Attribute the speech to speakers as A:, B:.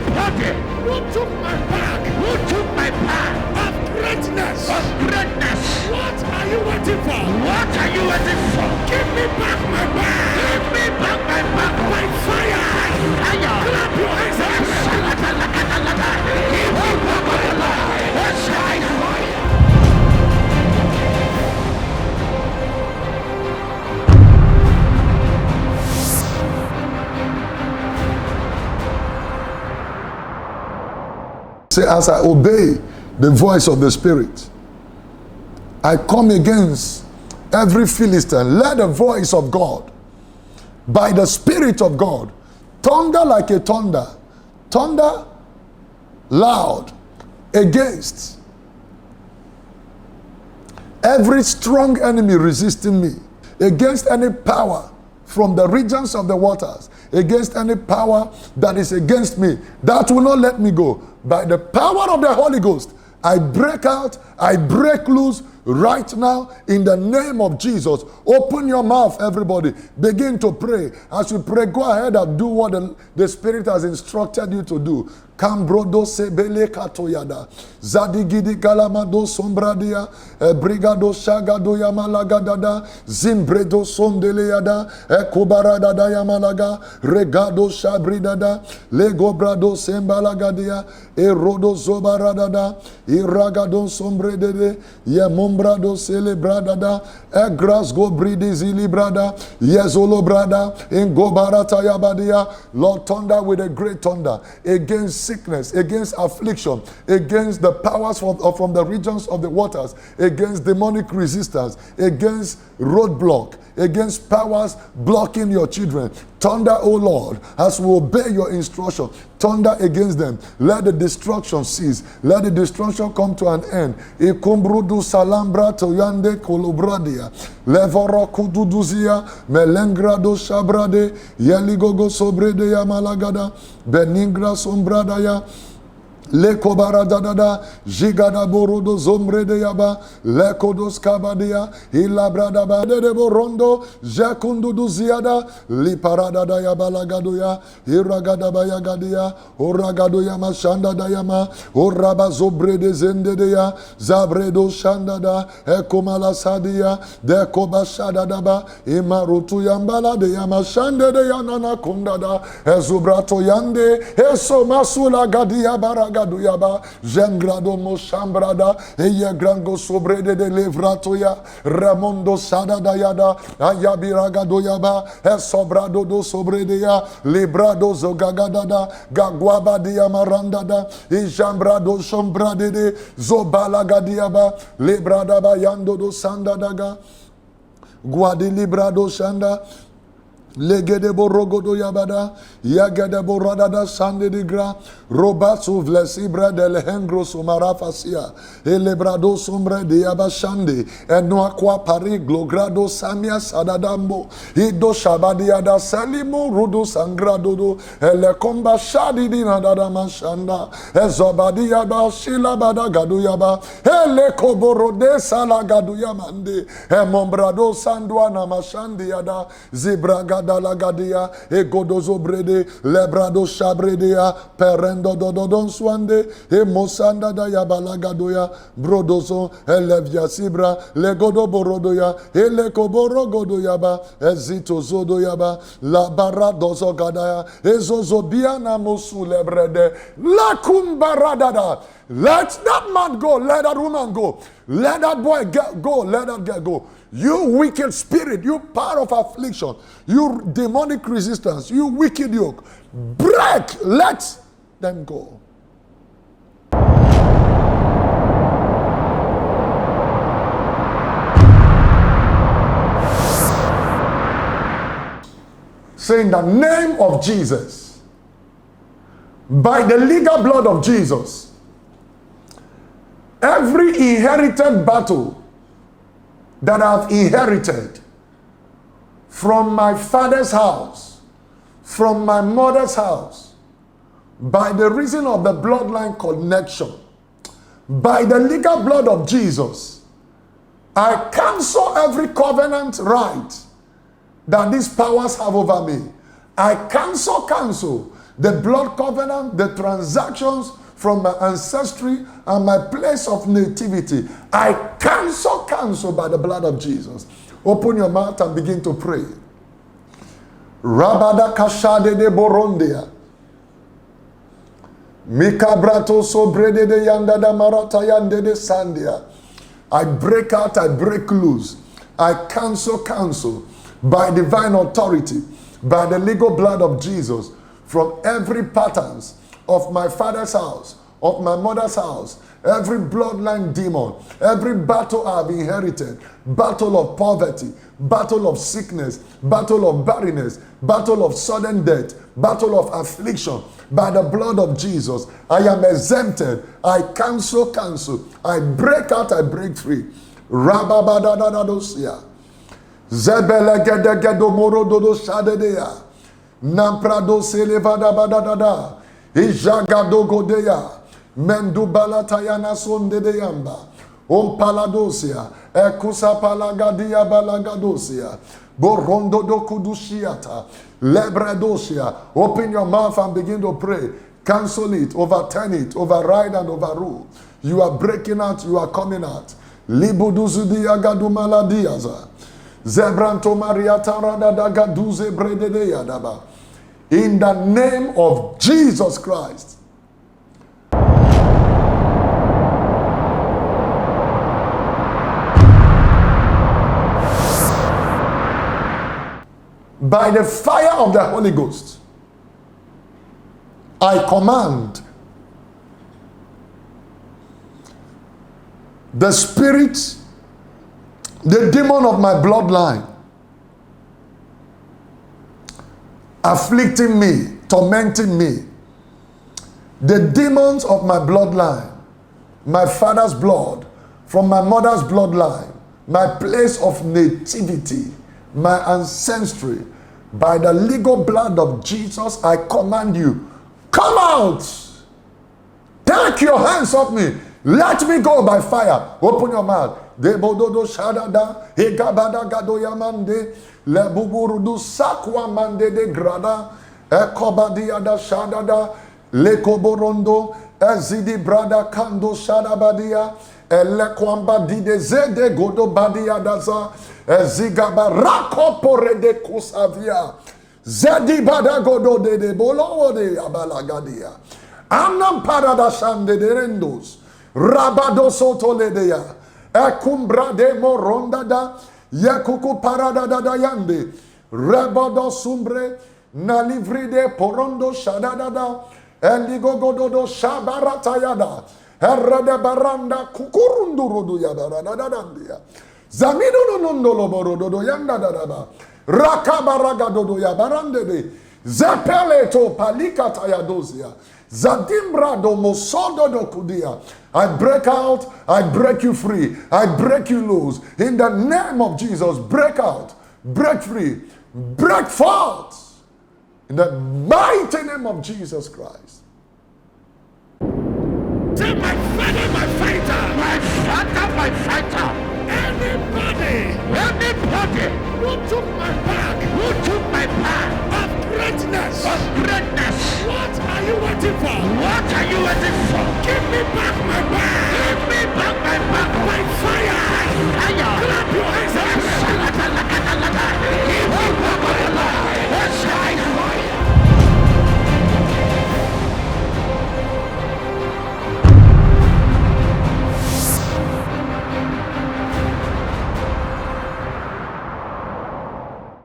A: Anybody
B: who took my bag of greatness. What are you waiting for? Give me back my bag. By fire. Clap your hands everywhere. Give me back my bag.
C: Say, as I obey the voice of the Spirit, I come against every Philistine. Let the voice of God, by the Spirit of God, thunder like a thunder loud against every strong enemy resisting me, against any power from the regions of the waters, against any power that is against me, that will not let me go. By the power of the Holy Ghost, I break out, I break loose right now in the name of Jesus. Open your mouth, everybody. Begin to pray. As you pray, go ahead and do what the Spirit has instructed you to do. Kambrodo sebele katoyada. Zadigidi galamado sombradia. Brigado shagado yamalagadada. Zimbredo sondeleada. Ekobarada yamalaga. Regado shabridada. Legobrado sembalagadia. Erodo zobaradada. Iragado sombredede. Yemombrado celebradada. Egrasgo bridi zilibrada. Yezolo brada. Ingobarata yabadia. Lord, thunder with a great thunder against sickness, against affliction, against the powers from the regions of the waters, against demonic resistance, against roadblock, against powers blocking your children. Thunder, O Lord, as we obey your instruction. Thunder against them. Let the destruction cease. Let the destruction come to an end. Ikumbrudu salambra toyande kolobradia. Levoro kududuzia. Melengrado shabrade. Yeligogo sobrede ya malagada. Beningra sombradaya. Leko baradada, jigada borodo zombre de yaba, leko dos kabadia, ilabrada bade de borondo, jakundu duziada, liparada da yaba lagadoya, iragada bayagadia, oragadoya mashanda dayama, oraba zobre de zende de ya, zabredo shanda da, ekomala sadia, deko bashada daba, imarutu yambala de yama shande de yanana kundada, ezubrato yande, eso masula gadia baraga. Duyaba, Zengrado Moshambrada, Eya Grango Sobrede de Levratoya, Ramondo Sada Dayada, Ayabiraga Doyaba, Esobrado do Sobredea, Librado Zogagadada, Gagwaba Diamarandada, Ijambrado Shombrade, Zobalagadiaba, Libradaba Yando do Sandadaga, Guadilibrado Shanda. Legede borogodo yabada, yagede boradada sande digra, robatsu vlesibra del hengro sumarafasia, elebrado sombre de yabashande, enoaqua pari glogrado samia sadadambo, ido shabadiada salimo rudo sangradodo, elekomba shadi dinadada mashanda, ezobadiaba shilabada gaduyaba, elekoborode salagaduyamande, emombrado sanduana mashandiada, zibraga dalagadia egodozo brede lebrado shabredea perendo dododon swande e mosanda da yabalagadoya brodozo elevia sibra legodo borodoya elekoborogodo yaba ezito zodo yaba la baradozo gadaya ezozo biana mosu lebrede la kumbaradada. Let that man go, let that woman go, let that boy go, let that girl go. You wicked spirit, you power of affliction, you demonic resistance, you wicked yoke, break, let them go. Say, in the name of Jesus, by the legal blood of Jesus, every inherited battle that I've inherited from my father's house, from my mother's house, by the reason of the bloodline connection, by the legal blood of Jesus, I cancel every covenant right that these powers have over me. I cancel the blood covenant, the transactions from my ancestry and my place of nativity, I cancel by the blood of Jesus. Open your mouth and begin to pray. Rabada kashade de borondia. Mikabrato sobrede de yanda da marata yande de sandia. I break out, I break loose. I cancel by divine authority, by the legal blood of Jesus, from every patterns of my father's house, of my mother's house, every bloodline demon, every battle I've inherited, battle of poverty, battle of sickness, battle of barrenness, battle of sudden death, battle of affliction, by the blood of Jesus, I am exempted. I cancel. I break out, I break free. Rababadadadadosia. Zebelegedegedo morododo shadedea. Namprado selevada badadada. Ijagado godeya. Mendubalatayana sondedeyamba. Ompaladosia. Ekusa palagadia balagadosia. Borondo do kudushiata. Lebradosia. Open your mouth and begin to pray. Cancel it, overturn it, override and overrule. You are breaking out, you are coming out. Libuduzudia gadumaladiaza. Zebranto mariata radadagaduze brededeyadaba. In the name of Jesus Christ. By the fire of the Holy Ghost, I command the spirit, the demon of my bloodline, afflicting me, tormenting me, the demons of my bloodline, my father's blood, from my mother's bloodline, my place of nativity, my ancestry, by the legal blood of Jesus, I command you, come out. Take your hands off me. Let me go by fire. Open your mouth. Debododo shadada, egabada gado yamande, lebuburudu sakwa mande de grada, ekobadia da shadada, lekoborondo, ezidi brada kando shadabadia, elekwamba dide zede godo badia daza, ezigaba rakopore de kusavia, zedi bada godo de bolo de abalagadia, anam parada shande de rendos, rabado soto ledeya, ekumbra de moronda da, yakuku parada da yande, rebado sumbre, na livri de porondo shadada, eligogododo shabaratayada, herrede baranda kukurundurudu yabarada, zamino nondolo borododo yanda dadaba, rakabaragadodo yabarande, zepeleto palikata yadozia, Zadimbra do mosodo do kudia. I break out, I break you free, I break you loose. In the name of Jesus, break out, break free, break forth. In the mighty name of Jesus Christ.
B: Tell my father, my fighter. My father, my fighter. Anybody